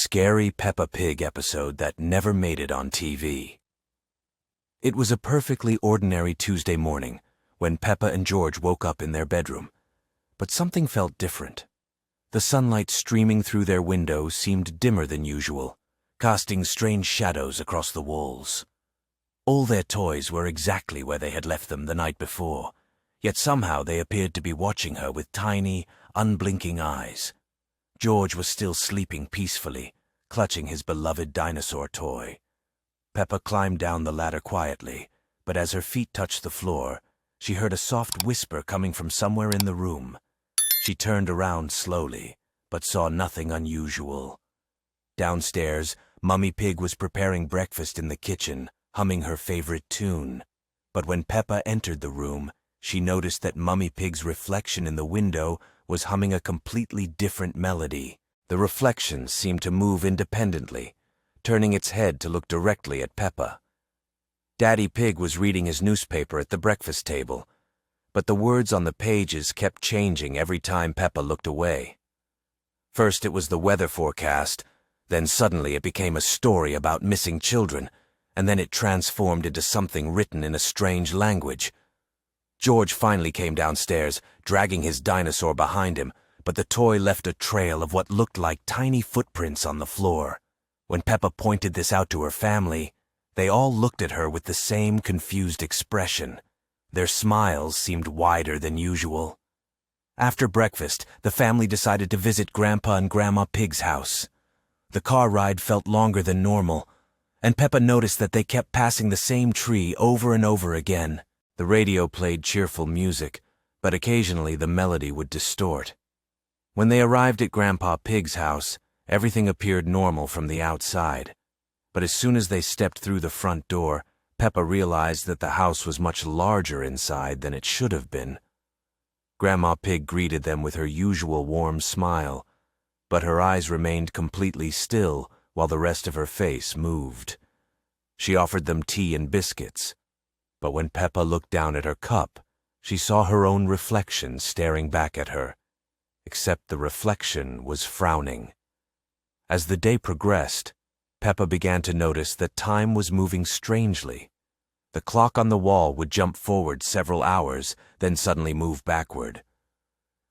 scary Peppa Pig episode that never made it on TV. It was a perfectly ordinary Tuesday morning when Peppa and George woke up in their bedroom. But something felt different. The sunlight streaming through their window seemed dimmer than usual, casting strange shadows across the walls. All their toys were exactly where they had left them the night before, yet somehow they appeared to be watching her with tiny, unblinking eyes. George was still sleeping peacefully, clutching his beloved dinosaur toy. Peppa climbed down the ladder quietly, but as her feet touched the floor, she heard a soft whisper coming from somewhere in the room. She turned around slowly, but saw nothing unusual. Downstairs, Mummy Pig was preparing breakfast in the kitchen, humming her favorite tune. But when Peppa entered the room, she noticed that Mummy Pig's reflection in the window was humming a completely different melody. The reflection seemed to move independently, turning its head to look directly at Peppa. Daddy Pig was reading his newspaper at the breakfast table, but the words on the pages kept changing every time Peppa looked away. First it was the weather forecast, then suddenly it became a story about missing children, and then it transformed into something written in a strange language. George finally came downstairs, dragging his dinosaur behind him, but the toy left a trail of what looked like tiny footprints on the floor. When Peppa pointed this out to her family, they all looked at her with the same confused expression. Their smiles seemed wider than usual. After breakfast, the family decided to visit Grandpa and Grandma Pig's house. The car ride felt longer than normal, and Peppa noticed that they kept passing the same tree over and over again. The radio played cheerful music, but occasionally the melody would distort. When they arrived at Grandpa Pig's house, everything appeared normal from the outside. But as soon as they stepped through the front door, Peppa realized that the house was much larger inside than it should have been. Grandma Pig greeted them with her usual warm smile, but her eyes remained completely still while the rest of her face moved. She offered them tea and biscuits. But when Peppa looked down at her cup, she saw her own reflection staring back at her, except the reflection was frowning. As the day progressed, Peppa began to notice that time was moving strangely. The clock on the wall would jump forward several hours, then suddenly move backward.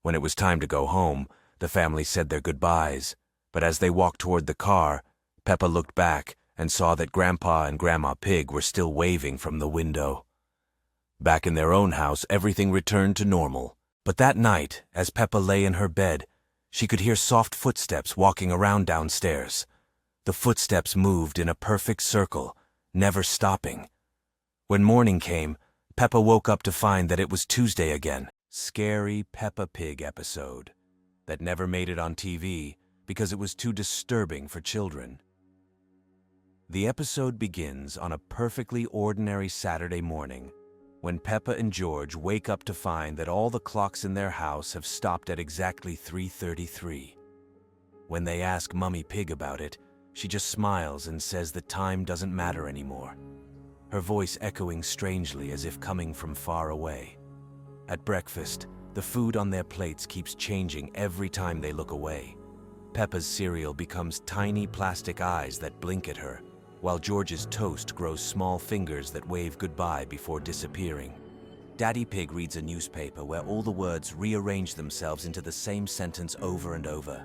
When it was time to go home, the family said their goodbyes, but as they walked toward the car, Peppa looked back and saw that Grandpa and Grandma Pig were still waving from the window. Back in their own house, everything returned to normal. But that night, as Peppa lay in her bed, she could hear soft footsteps walking around downstairs. The footsteps moved in a perfect circle, never stopping. When morning came, Peppa woke up to find that it was Tuesday again. Scary Peppa Pig episode that never made it on TV because it was too disturbing for children. The episode begins on a perfectly ordinary Saturday morning when Peppa and George wake up to find that all the clocks in their house have stopped at exactly 3:33. When they ask Mummy Pig about it, she just smiles and says that time doesn't matter anymore, her voice echoing strangely as if coming from far away. At breakfast, the food on their plates keeps changing every time they look away. Peppa's cereal becomes tiny plastic eyes that blink at her, while George's toast grows small fingers that wave goodbye before disappearing. Daddy Pig reads a newspaper where all the words rearrange themselves into the same sentence over and over.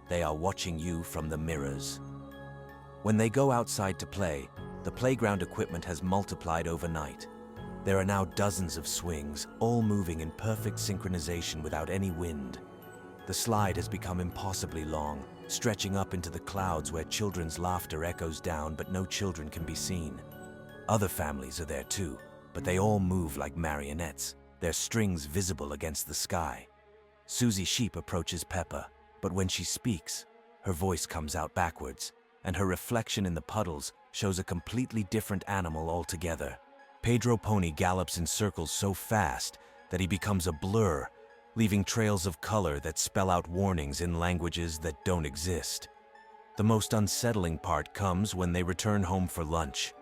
They are watching you from the mirrors. When they go outside to play, the playground equipment has multiplied overnight. There are now dozens of swings, all moving in perfect synchronization without any wind. The slide has become impossibly long, stretching up into the clouds where children's laughter echoes down but no children can be seen. Other families are there too, but they all move like marionettes, their strings visible against the sky. Susie Sheep approaches Peppa, but when she speaks, her voice comes out backwards, and her reflection in the puddles shows a completely different animal altogether. Pedro Pony gallops in circles so fast that he becomes a blur, leaving trails of color that spell out warnings in languages that don't exist. The most unsettling part comes when they return home for lunch.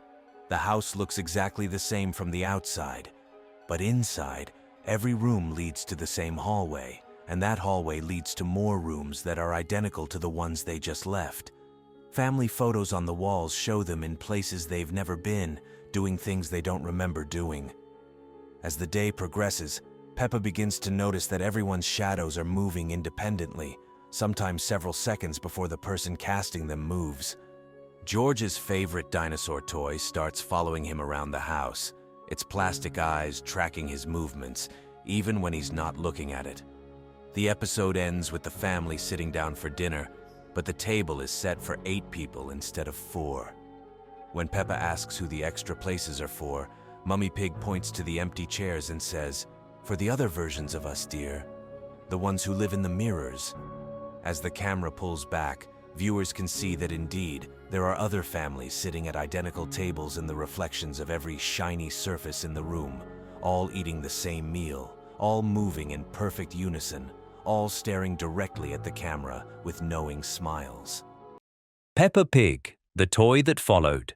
The house looks exactly the same from the outside, but inside, every room leads to the same hallway, and that hallway leads to more rooms that are identical to the ones they just left. Family photos on the walls show them in places they've never been, doing things they don't remember doing. As the day progresses, Peppa begins to notice that everyone's shadows are moving independently, sometimes several seconds before the person casting them moves. George's favorite dinosaur toy starts following him around the house, its plastic eyes tracking his movements, even when he's not looking at it. The episode ends with the family sitting down for dinner, but the table is set for 8 people instead of 4. When Peppa asks who the extra places are for, Mummy Pig points to the empty chairs and says, "For the other versions of us, dear. The ones who live in the mirrors." As the camera pulls back, viewers can see that indeed, there are other families sitting at identical tables in the reflections of every shiny surface in the room, all eating the same meal, all moving in perfect unison, all staring directly at the camera with knowing smiles. Peppa Pig, the toy that followed.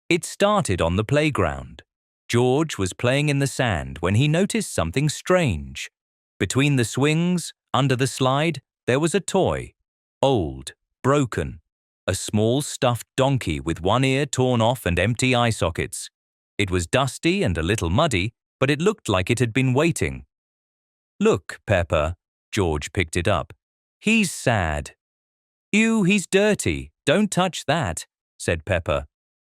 It started on the playground. George was playing in the sand when he noticed something strange. Between the swings, under the slide, there was a toy. Old, broken. A small stuffed donkey with one ear torn off and empty eye sockets. It was dusty and a little muddy, but it looked like it had been waiting. "Look, Peppa," George picked it up. "He's sad." "Ew, he's dirty. Don't touch that," said Peppa.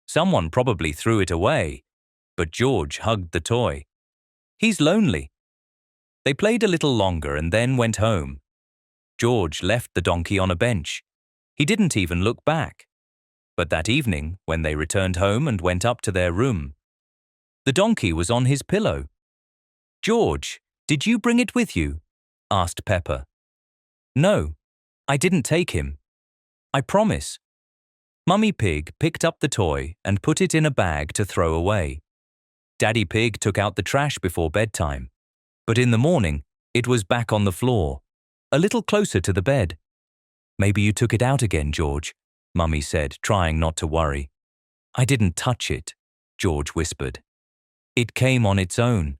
Someone probably threw it away. But George hugged the toy. "He's lonely." They played a little longer and then went home. George left the donkey on a bench. He didn't even look back. But that evening, when they returned home and went up to their room, the donkey was on his pillow. "George, did you bring it with you?" asked Peppa. "No, I didn't take him. I promise." Mummy Pig picked up the toy and put it in a bag to throw away. Daddy Pig took out the trash before bedtime. But in the morning, it was back on the floor, a little closer to the bed. "Maybe you took it out again, George," Mummy said, trying not to worry. "I didn't touch it," George whispered. "It came on its own."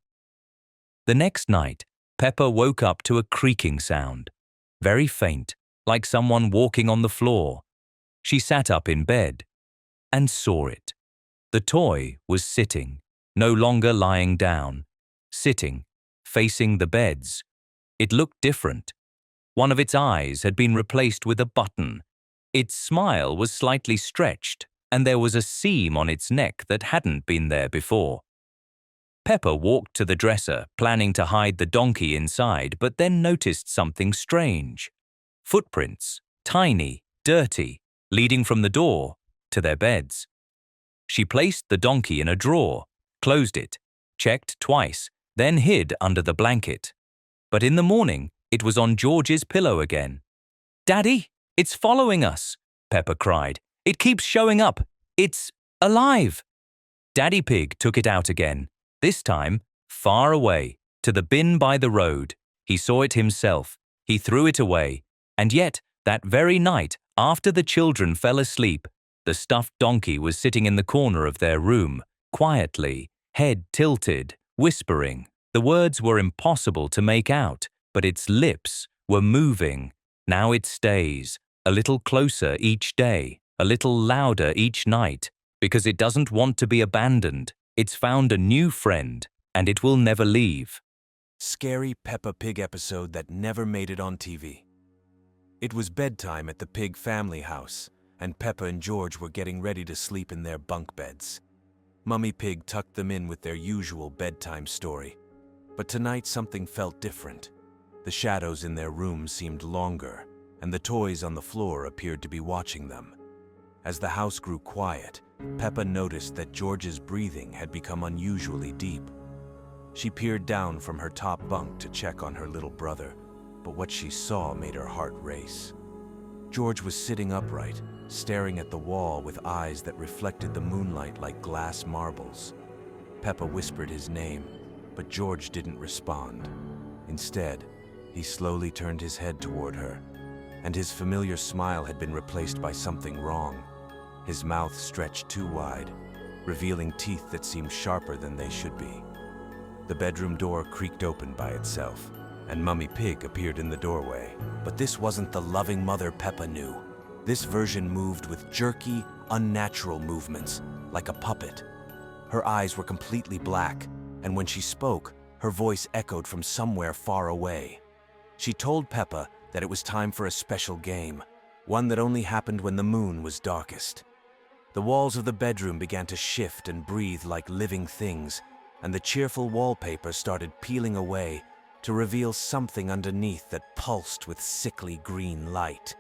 The next night, Peppa woke up to a creaking sound, very faint, like someone walking on the floor. She sat up in bed and saw it. The toy was sitting, no longer lying down, sitting, facing the beds. It looked different. One of its eyes had been replaced with a button. Its smile was slightly stretched, and there was a seam on its neck that hadn't been there before. Peppa walked to the dresser, planning to hide the donkey inside, but then noticed something strange. Footprints, tiny, dirty, leading from the door to their beds. She placed the donkey in a drawer, closed it, checked twice, then hid under the blanket. But in the morning, it was on George's pillow again. "Daddy, it's following us," Peppa cried. "It keeps showing up. It's alive." Daddy Pig took it out again, this time far away, to the bin by the road. He saw it himself. He threw it away. And yet, that very night, after the children fell asleep, the stuffed donkey was sitting in the corner of their room, quietly, head tilted, whispering. The words were impossible to make out, but its lips were moving. Now it stays, a little closer each day, a little louder each night, because it doesn't want to be abandoned. It's found a new friend, and it will never leave. Scary Peppa Pig episode that never made it on TV. It was bedtime at the Pig family house, and Peppa and George were getting ready to sleep in their bunk beds. Mummy Pig tucked them in with their usual bedtime story. But tonight something felt different. The shadows in their room seemed longer, and the toys on the floor appeared to be watching them. As the house grew quiet, Peppa noticed that George's breathing had become unusually deep. She peered down from her top bunk to check on her little brother, but what she saw made her heart race. George was sitting upright, staring at the wall with eyes that reflected the moonlight like glass marbles. Peppa whispered his name, but George didn't respond. Instead, he slowly turned his head toward her, and his familiar smile had been replaced by something wrong. His mouth stretched too wide, revealing teeth that seemed sharper than they should be. The bedroom door creaked open by itself, and Mummy Pig appeared in the doorway. But this wasn't the loving mother Peppa knew. This version moved with jerky, unnatural movements, like a puppet. Her eyes were completely black, and when she spoke, her voice echoed from somewhere far away. She told Peppa that it was time for a special game, one that only happened when the moon was darkest. The walls of the bedroom began to shift and breathe like living things, and the cheerful wallpaper started peeling away to reveal something underneath that pulsed with sickly green light.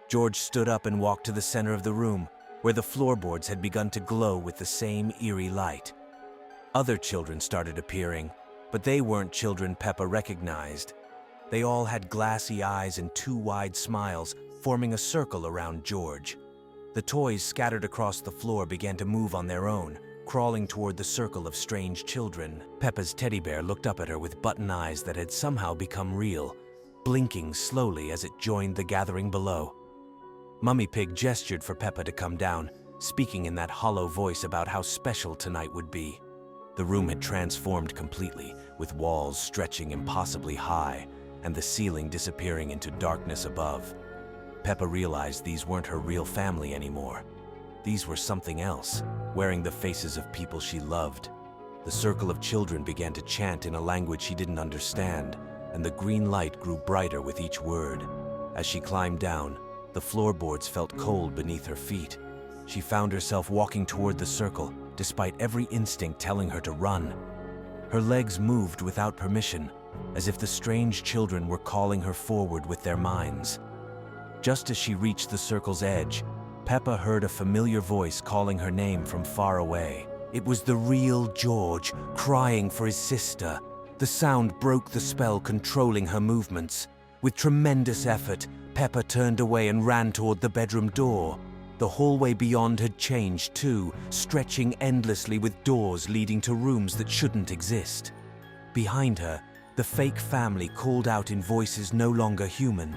George stood up and walked to the center of the room, where the floorboards had begun to glow with the same eerie light. Other children started appearing, but they weren't children Peppa recognized. They all had glassy eyes and two wide smiles, forming a circle around George. The toys scattered across the floor began to move on their own, crawling toward the circle of strange children. Peppa's teddy bear looked up at her with button eyes that had somehow become real, blinking slowly as it joined the gathering below. Mummy Pig gestured for Peppa to come down, speaking in that hollow voice about how special tonight would be. The room had transformed completely, with walls stretching impossibly high and the ceiling disappearing into darkness above. Peppa realized these weren't her real family anymore. These were something else, wearing the faces of people she loved. The circle of children began to chant in a language she didn't understand, and the green light grew brighter with each word. As she climbed down, the floorboards felt cold beneath her feet. She found herself walking toward the circle, despite every instinct telling her to run. Her legs moved without permission, as if the strange children were calling her forward with their minds. Just as she reached the circle's edge, Peppa heard a familiar voice calling her name from far away. It was the real George, crying for his sister. The sound broke the spell controlling her movements. With tremendous effort, Peppa turned away and ran toward the bedroom door. The hallway beyond had changed too, stretching endlessly with doors leading to rooms that shouldn't exist. Behind her, the fake family called out in voices no longer human.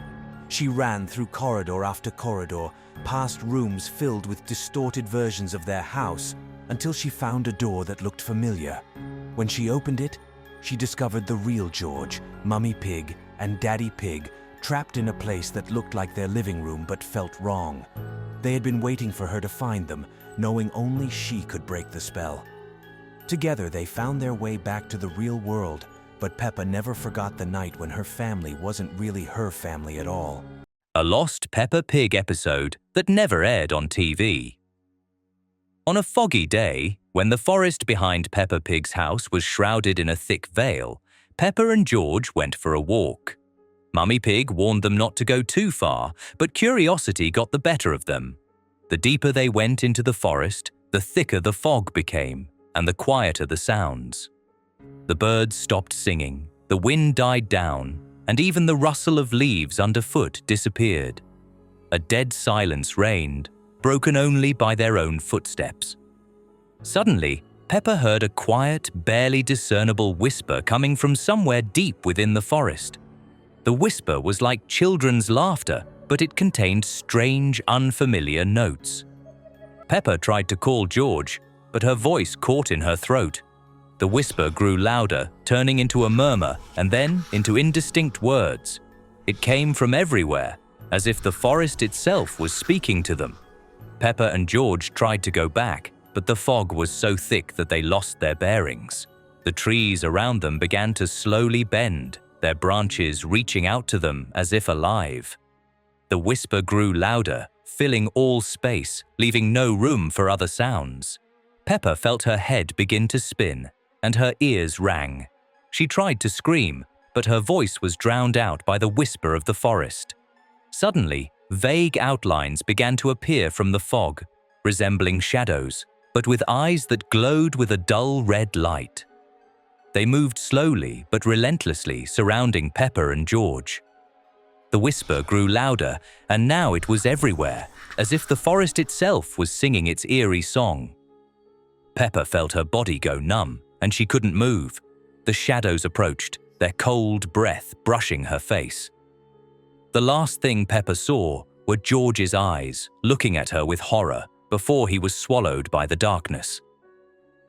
She ran through corridor after corridor, past rooms filled with distorted versions of their house, until she found a door that looked familiar. When she opened it, she discovered the real George, Mummy Pig, and Daddy Pig trapped in a place that looked like their living room but felt wrong. They had been waiting for her to find them, knowing only she could break the spell. Together they found their way back to the real world, but Peppa never forgot the night when her family wasn't really her family at all. A lost Peppa Pig episode that never aired on TV. On a foggy day, when the forest behind Peppa Pig's house was shrouded in a thick veil, Peppa and George went for a walk. Mummy Pig warned them not to go too far, but curiosity got the better of them. The deeper they went into the forest, the thicker the fog became, and the quieter the sounds. The birds stopped singing, the wind died down, and even the rustle of leaves underfoot disappeared. A dead silence reigned, broken only by their own footsteps. Suddenly, Peppa heard a quiet, barely discernible whisper coming from somewhere deep within the forest. The whisper was like children's laughter, but it contained strange, unfamiliar notes. Peppa tried to call George, but her voice caught in her throat. The whisper grew louder, turning into a murmur and then into indistinct words. It came from everywhere, as if the forest itself was speaking to them. Peppa and George tried to go back, but the fog was so thick that they lost their bearings. The trees around them began to slowly bend, their branches reaching out to them as if alive. The whisper grew louder, filling all space, leaving no room for other sounds. Peppa felt her head begin to spin, and her ears rang. She tried to scream, but her voice was drowned out by the whisper of the forest. Suddenly, vague outlines began to appear from the fog, resembling shadows, but with eyes that glowed with a dull red light. They moved slowly but relentlessly, surrounding Peppa and George. The whisper grew louder, and now it was everywhere, as if the forest itself was singing its eerie song. Peppa felt her body go numb, and she couldn't move. The shadows approached, their cold breath brushing her face. The last thing Peppa saw were George's eyes, looking at her with horror before he was swallowed by the darkness.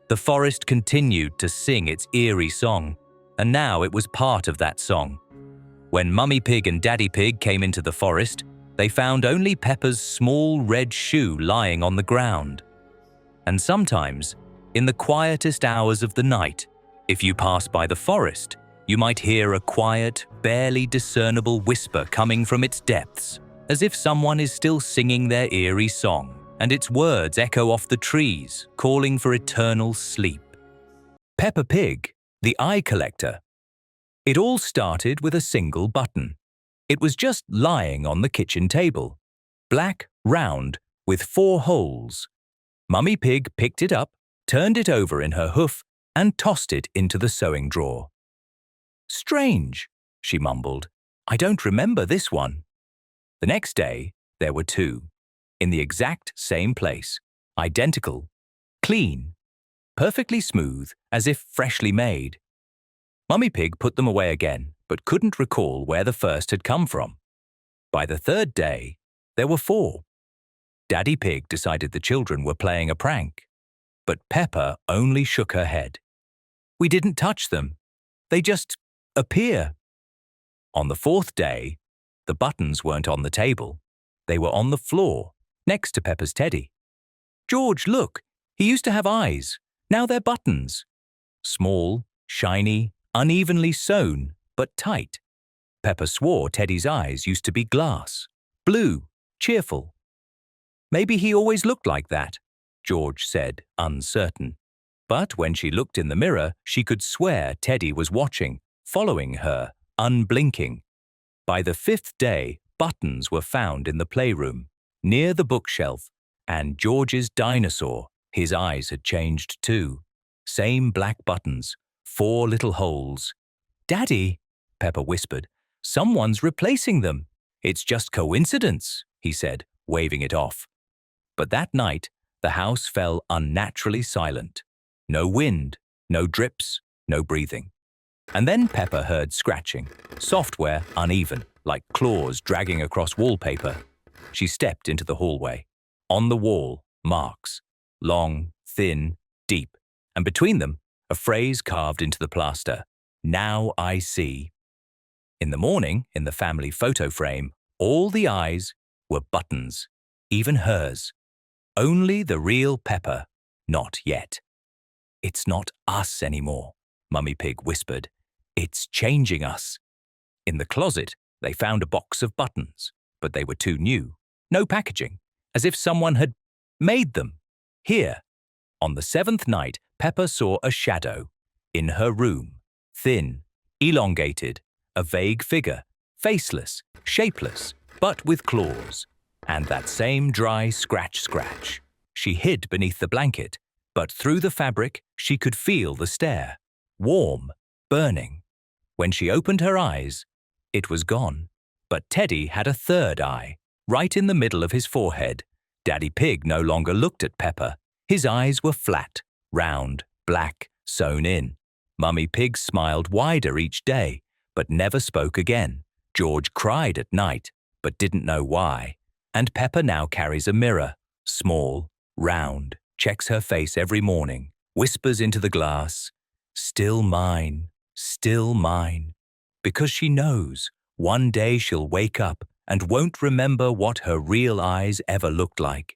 The forest continued to sing its eerie song, and now it was part of that song. When Mummy Pig and Daddy Pig came into the forest, they found only Peppa's small red shoe lying on the ground. And sometimes, in the quietest hours of the night, if you pass by the forest, you might hear a quiet, barely discernible whisper coming from its depths, as if someone is still singing their eerie song, and its words echo off the trees, calling for eternal sleep. Peppa Pig, the eye collector. It all started with a single button. It was just lying on the kitchen table, black, round, with 4 holes. Mummy Pig picked it up, turned it over in her hoof, and tossed it into the sewing drawer. "Strange," she mumbled. "I don't remember this one." The next day, there were 2, in the exact same place, identical, clean, perfectly smooth, as if freshly made. Mummy Pig put them away again, but couldn't recall where the first had come from. By the 3rd day, there were 4. Daddy Pig decided the children were playing a prank, but Peppa only shook her head. "We didn't touch them. They just appear." On the 4th day, the buttons weren't on the table. They were on the floor, next to Peppa's teddy. "George, look, he used to have eyes. Now they're buttons. Small, shiny, unevenly sewn, but tight." Peppa swore Teddy's eyes used to be glass, blue, cheerful. "Maybe he always looked like that," George said, uncertain. But when she looked in the mirror, she could swear Teddy was watching, following her, unblinking. By the 5th day, buttons were found in the playroom, near the bookshelf, and George's dinosaur, his eyes had changed too. Same black buttons, 4 little holes. "Daddy," Peppa whispered, "someone's replacing them. It's just coincidence," he said, waving it off. But that night, the house fell unnaturally silent. No wind, no drips, no breathing. And then Peppa heard scratching, software uneven, like claws dragging across wallpaper. She stepped into the hallway. On the wall, marks, long, thin, deep, and between them, a phrase carved into the plaster, "Now I see." In the morning, in the family photo frame, all the eyes were buttons, even hers. Only the real Peppa, not yet. "It's not us anymore," Mummy Pig whispered. "It's changing us." In the closet, they found a box of buttons, but they were too new. No packaging, as if someone had made them. Here, on the 7th night, Peppa saw a shadow. In her room, thin, elongated, a vague figure, faceless, shapeless, but with claws. And that same dry scratch. She hid beneath the blanket, but through the fabric she could feel the stare. Warm, burning. When she opened her eyes, it was gone. But Teddy had a 3rd eye, right in the middle of his forehead. Daddy Pig no longer looked at Peppa. His eyes were flat, round, black, sewn in. Mummy Pig smiled wider each day, but never spoke again. George cried at night, but didn't know why. And Peppa now carries a mirror, small, round, checks her face every morning, whispers into the glass, "Still mine, still mine." Because she knows one day she'll wake up and won't remember what her real eyes ever looked like.